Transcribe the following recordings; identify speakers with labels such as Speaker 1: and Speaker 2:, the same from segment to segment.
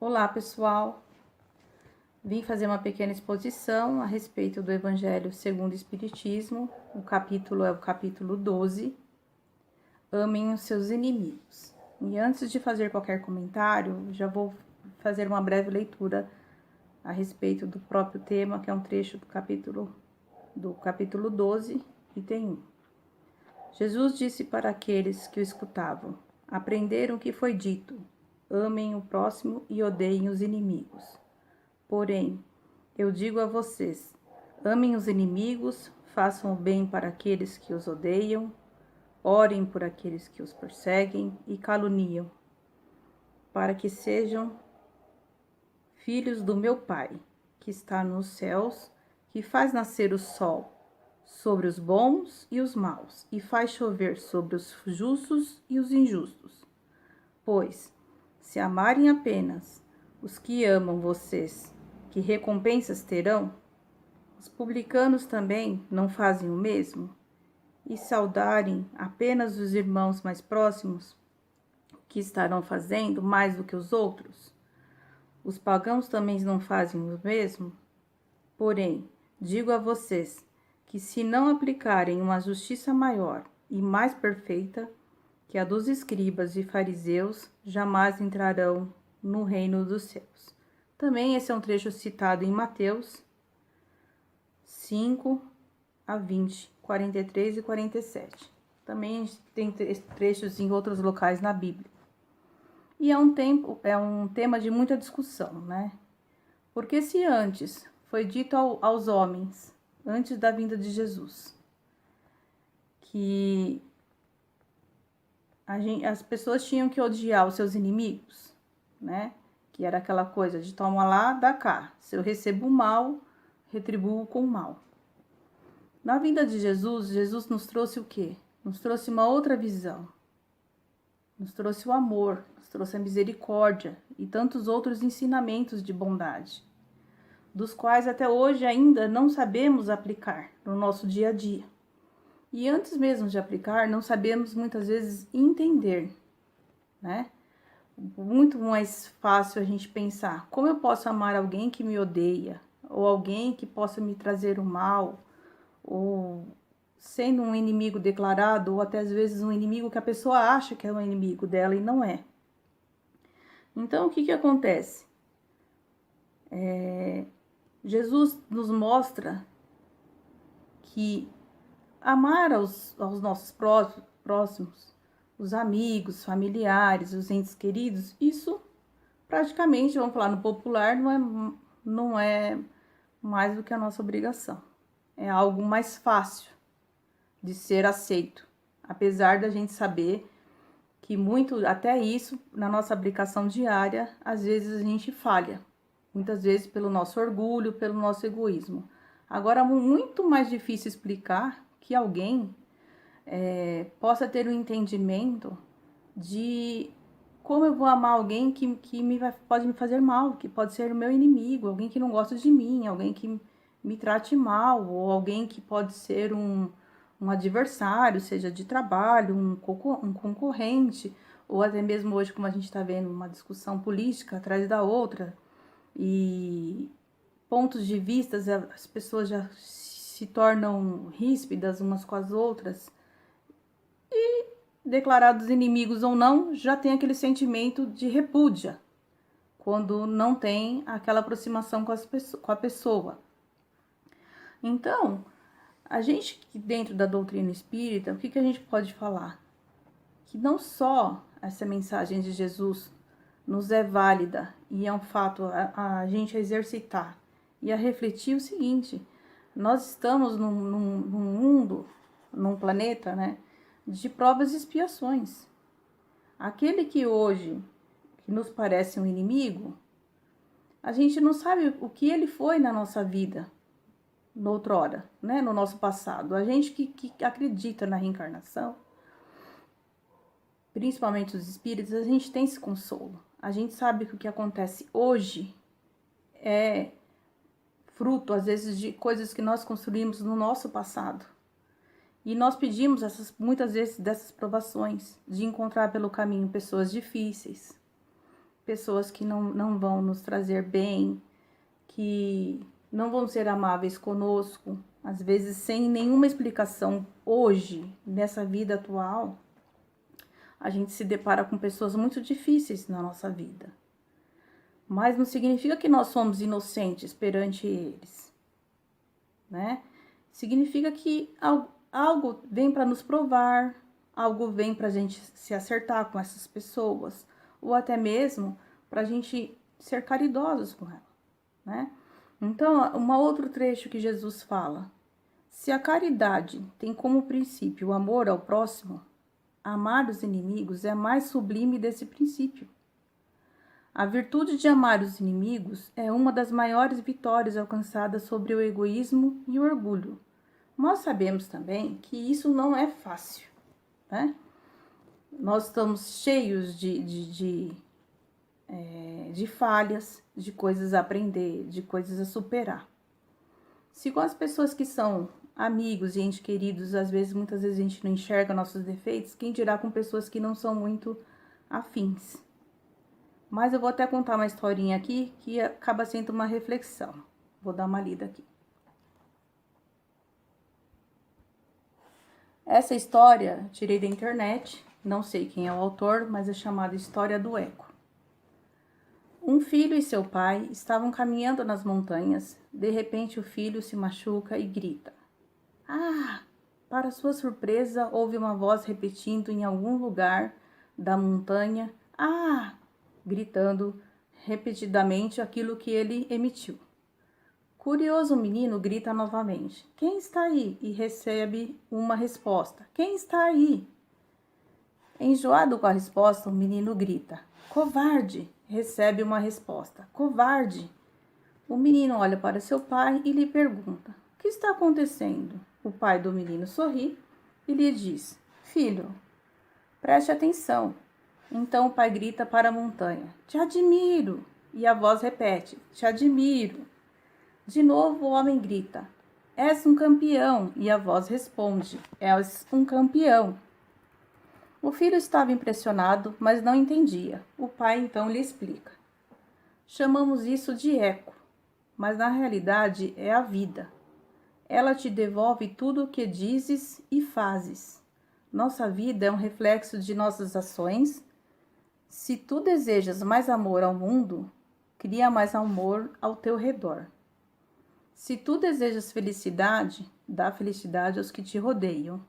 Speaker 1: Olá, pessoal! Vim fazer uma pequena exposição a respeito do Evangelho segundo o Espiritismo. O capítulo é o capítulo 12, Amem os seus inimigos. E antes de fazer qualquer comentário, já vou fazer uma breve leitura a respeito do próprio tema, que é um trecho do capítulo 12, item 1. Jesus disse para aqueles que o escutavam: aprenderam o que foi dito, amem o próximo e odeiem os inimigos. Porém, eu digo a vocês, amem os inimigos, façam o bem para aqueles que os odeiam, orem por aqueles que os perseguem e caluniam, para que sejam filhos do meu Pai, que está nos céus, que faz nascer o sol sobre os bons e os maus, e faz chover sobre os justos e os injustos. Pois, se amarem apenas os que amam vocês, que recompensas terão? Os publicanos também não fazem o mesmo? E saudarem apenas os irmãos mais próximos, que estarão fazendo mais do que os outros? Os pagãos também não fazem o mesmo? Porém, digo a vocês que se não aplicarem uma justiça maior e mais perfeita que a dos escribas e fariseus, jamais entrarão no reino dos céus. Também esse é um trecho citado em Mateus 5 a 20, 43 e 47. Também tem trechos em outros locais na Bíblia. E é um tema de muita discussão, né? Porque se antes foi dito aos homens, antes da vinda de Jesus, que as pessoas tinham que odiar os seus inimigos, né? Que era aquela coisa de toma lá, dá cá. Se eu recebo o mal, retribuo com o mal. Na vinda de Jesus, Jesus nos trouxe o quê? Nos trouxe uma outra visão. Nos trouxe o amor, nos trouxe a misericórdia e tantos outros ensinamentos de bondade, dos quais até hoje ainda não sabemos aplicar no nosso dia a dia. E antes mesmo de aplicar, não sabemos muitas vezes entender, né? Muito mais fácil a gente pensar, como eu posso amar alguém que me odeia, ou alguém que possa me trazer o mal, ou sendo um inimigo declarado, ou até às vezes um inimigo que a pessoa acha que é um inimigo dela e não é. Então, o que acontece? Jesus nos mostra que amar aos nossos próximos, os amigos, familiares, os entes queridos, isso praticamente, vamos falar no popular, não é mais do que a nossa obrigação. É algo mais fácil de ser aceito, apesar da gente saber que muito, até isso, na nossa aplicação diária, às vezes a gente falha. Muitas vezes pelo nosso orgulho, pelo nosso egoísmo. Agora, muito mais difícil explicar que alguém possa ter um entendimento de como eu vou amar alguém que pode me fazer mal, que pode ser o meu inimigo, alguém que não gosta de mim, alguém que me trate mal, ou alguém que pode ser um adversário, seja de trabalho, um concorrente, ou até mesmo hoje, como a gente está vendo, uma discussão política atrás da outra, e pontos de vista, as pessoas já se tornam ríspidas umas com as outras, e declarados inimigos ou não, já tem aquele sentimento de repúdia, quando não tem aquela aproximação com a pessoa. Então, a gente que dentro da doutrina espírita, o que a gente pode falar? Que não só essa mensagem de Jesus nos é válida e é um fato a gente exercitar e a refletir o seguinte: nós estamos num mundo, num planeta, né, de provas e expiações. Aquele que hoje que nos parece um inimigo, a gente não sabe o que ele foi na nossa vida, noutrora, né, no nosso passado. A gente que acredita na reencarnação, principalmente os espíritos, a gente tem esse consolo. A gente sabe que o que acontece hoje é fruto, às vezes, de coisas que nós construímos no nosso passado. E nós pedimos muitas vezes dessas provações, de encontrar pelo caminho pessoas difíceis, pessoas que não vão nos trazer bem, que não vão ser amáveis conosco, às vezes sem nenhuma explicação. Hoje, nessa vida atual, a gente se depara com pessoas muito difíceis na nossa vida. Mas não significa que nós somos inocentes perante eles, né? Significa que algo vem para nos provar, algo vem para a gente se acertar com essas pessoas, ou até mesmo para a gente ser caridosos com ela, né? Então, um outro trecho que Jesus fala: se a caridade tem como princípio o amor ao próximo, amar os inimigos é a mais sublime desse princípio. A virtude de amar os inimigos é uma das maiores vitórias alcançadas sobre o egoísmo e o orgulho. Nós sabemos também que isso não é fácil, né? Nós estamos cheios de falhas, de coisas a aprender, de coisas a superar. Se com as pessoas que são amigos e entes queridos, muitas vezes a gente não enxerga nossos defeitos, quem dirá com pessoas que não são muito afins. Mas eu vou até contar uma historinha aqui que acaba sendo uma reflexão. Vou dar uma lida aqui. Essa história tirei da internet, não sei quem é o autor, mas é chamada História do Eco. Um filho e seu pai estavam caminhando nas montanhas. De repente o filho se machuca e grita: "Ah!" Para sua surpresa, ouve uma voz repetindo em algum lugar da montanha: "Ah!", gritando repetidamente aquilo que ele emitiu. Curioso, o menino grita novamente: "Quem está aí?" e recebe uma resposta: "Quem está aí?" Enjoado com a resposta, o menino grita: "Covarde!" Recebe uma resposta: "Covarde!" O menino olha para seu pai e lhe pergunta: "O que está acontecendo?" O pai do menino sorri e lhe diz: "Filho, preste atenção." Então o pai grita para a montanha: "Te admiro!" E a voz repete: "Te admiro." De novo o homem grita: "És um campeão!" E a voz responde: "És um campeão." O filho estava impressionado, mas não entendia. O pai então lhe explica: "Chamamos isso de eco, mas na realidade é a vida. Ela te devolve tudo o que dizes e fazes. Nossa vida é um reflexo de nossas ações. Se tu desejas mais amor ao mundo, cria mais amor ao teu redor. Se tu desejas felicidade, dá felicidade aos que te rodeiam.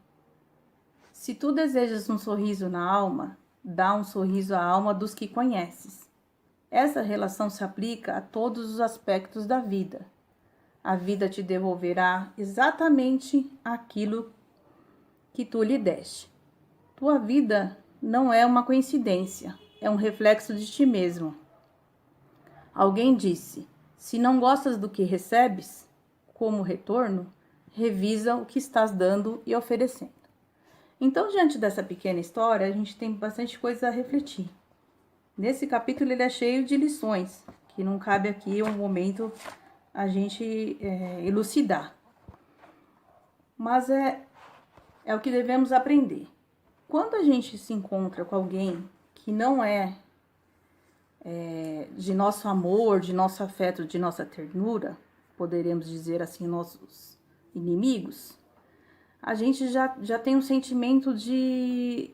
Speaker 1: Se tu desejas um sorriso na alma, dá um sorriso à alma dos que conheces." Essa relação se aplica a todos os aspectos da vida. A vida te devolverá exatamente aquilo que tu lhe deste. Tua vida não é uma coincidência, é um reflexo de ti mesmo. Alguém disse: se não gostas do que recebes, como retorno, revisa o que estás dando e oferecendo. Então, diante dessa pequena história, a gente tem bastante coisa a refletir. Nesse capítulo ele é cheio de lições, que não cabe aqui um momento a gente elucidar. Mas é o que devemos aprender. Quando a gente se encontra com alguém que não é de nosso amor, de nosso afeto, de nossa ternura, poderemos dizer assim, nossos inimigos, a gente já tem um sentimento de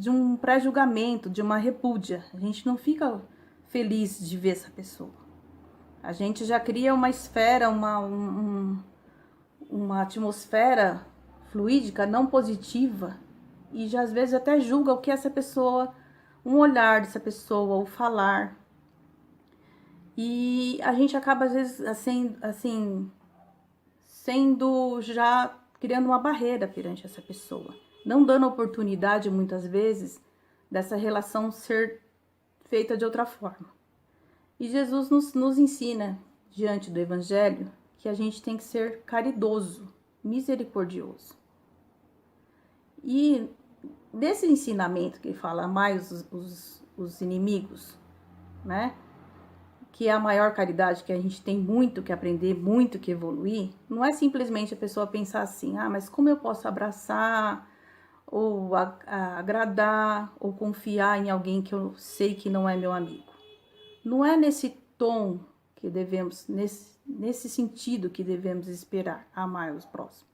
Speaker 1: um pré-julgamento, de uma repúdia. A gente não fica feliz de ver essa pessoa. A gente já cria uma esfera, uma atmosfera fluídica não positiva e já às vezes até julga o que essa pessoa, um olhar dessa pessoa, ou falar. E a gente acaba às vezes assim sendo já criando uma barreira perante essa pessoa, não dando oportunidade muitas vezes dessa relação ser feita de outra forma. E Jesus nos ensina, diante do Evangelho, que a gente tem que ser caridoso, misericordioso. E desse ensinamento que ele fala, amai os inimigos, né? Que é a maior caridade, que a gente tem muito que aprender, muito que evoluir, não é simplesmente a pessoa pensar assim: ah, mas como eu posso abraçar, ou agradar, ou confiar em alguém que eu sei que não é meu amigo? não é nesse tom que devemos, nesse sentido que devemos esperar amar os próximos,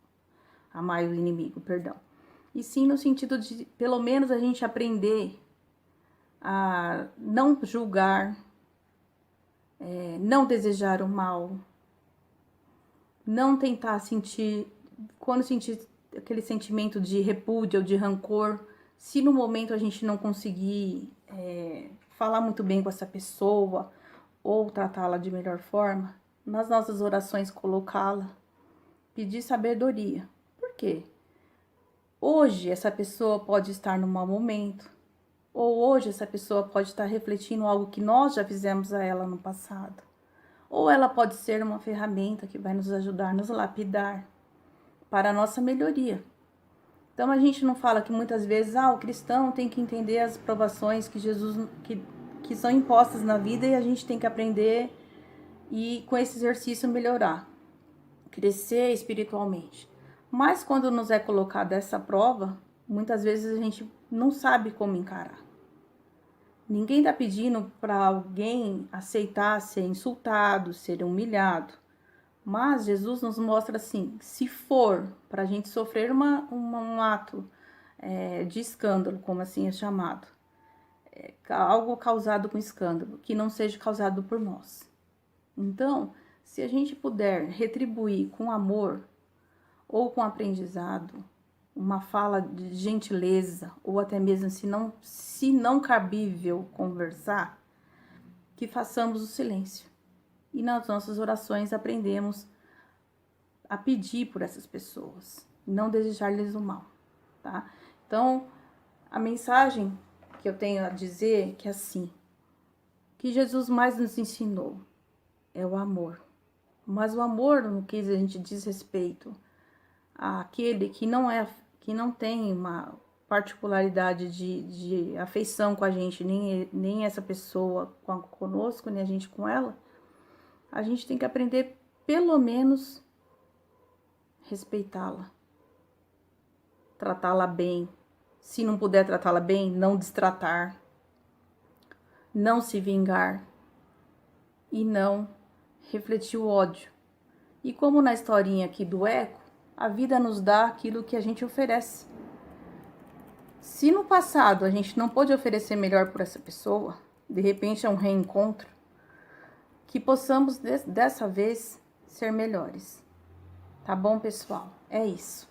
Speaker 1: amar o inimigo, perdão. E sim no sentido de, pelo menos, a gente aprender a não julgar, não desejar o mal, não tentar sentir, quando sentir aquele sentimento de repúdio ou de rancor, se no momento a gente não conseguir falar muito bem com essa pessoa ou tratá-la de melhor forma, nas nossas orações colocá-la, pedir sabedoria. Por quê? Hoje essa pessoa pode estar num mau momento, ou hoje essa pessoa pode estar refletindo algo que nós já fizemos a ela no passado. Ou ela pode ser uma ferramenta que vai nos ajudar, nos lapidar para a nossa melhoria. Então a gente não fala que muitas vezes o cristão tem que entender as provações que Jesus que são impostas na vida e a gente tem que aprender e com esse exercício melhorar, crescer espiritualmente. Mas quando nos é colocada essa prova, muitas vezes a gente não sabe como encarar. Ninguém está pedindo para alguém aceitar ser insultado, ser humilhado. Mas Jesus nos mostra assim, se for para a gente sofrer um ato de escândalo, como assim é chamado, algo causado com escândalo, que não seja causado por nós. Então, se a gente puder retribuir com amor ou com aprendizado, uma fala de gentileza, ou até mesmo se não cabível conversar, que façamos o silêncio. E nas nossas orações aprendemos a pedir por essas pessoas, não desejar-lhes o mal, tá? Então, a mensagem que eu tenho a dizer é que assim, que Jesus mais nos ensinou é o amor. Mas o amor, no que a gente diz respeito àquele que não tem uma particularidade de afeição com a gente, nem essa pessoa conosco, nem a gente com ela, a gente tem que aprender, pelo menos, respeitá-la, tratá-la bem. Se não puder tratá-la bem, não destratar, não se vingar e não refletir o ódio. E como na historinha aqui do eco, a vida nos dá aquilo que a gente oferece. Se no passado a gente não pôde oferecer melhor por essa pessoa, de repente é um reencontro, que possamos dessa vez ser melhores. Tá bom, pessoal? É isso.